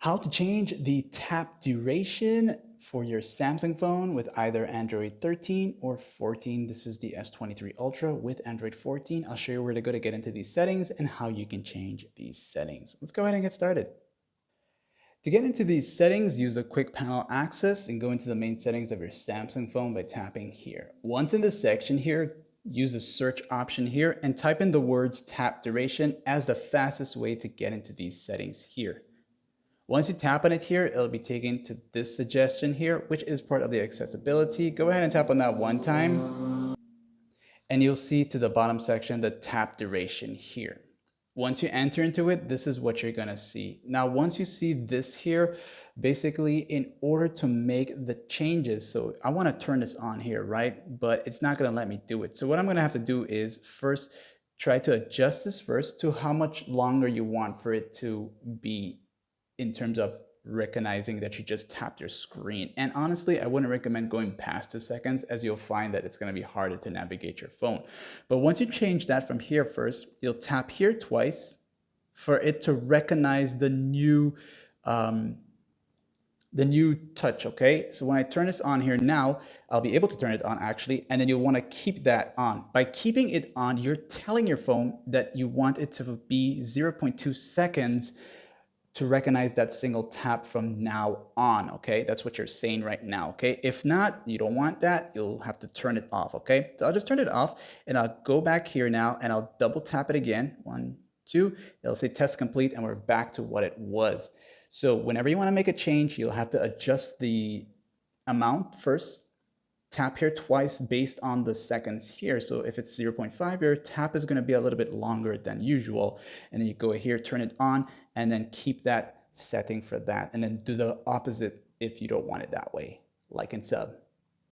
How to change the tap duration for your Samsung phone with either Android 13 or 14. This is the S23 Ultra with Android 14. I'll show you where to go to get into these settings and how you can change these settings. Let's go ahead and get started. To get into these settings, use the quick panel access and go into the main settings of your Samsung phone by tapping here. Once in this section here, use the search option here and type in the words tap duration as the fastest way to get into these settings here. Once you tap on it here, it'll be taken to this suggestion here, which is part of the accessibility. Go ahead and tap on that one time, and you'll see to the bottom section the tap duration here. Once you enter into it, this is what you're gonna see. Now, once you see this here, basically in order to make the changes, so I wanna turn this on here, right? But it's not gonna let me do it. So what I'm gonna have to do is first try to adjust this first to how much longer you want for it to be in terms of recognizing that you just tapped your screen. And honestly, I wouldn't recommend going past 2 seconds, as you'll find that it's going to be harder to navigate your phone. But once you change that from here first, you'll tap here twice for it to recognize the new touch, okay? So when I turn this on here now, I'll be able to turn it on actually, and then you'll want to keep that on. By keeping it on, you're telling your phone that you want it to be 0.2 seconds to recognize that single tap from now on, okay? That's what you're saying right now, okay? If not, you don't want that, you'll have to turn it off, okay? So I'll just turn it off and I'll go back here now and I'll double tap it again. 1, 2, it'll say test complete and we're back to what it was. So whenever you wanna make a change, you'll have to adjust the amount first, tap here twice based on the seconds here. So if it's 0.5, your tap is going to be a little bit longer than usual. And then you go here, turn it on, and then keep that setting for that. And then do the opposite if you don't want it that way, like in sub.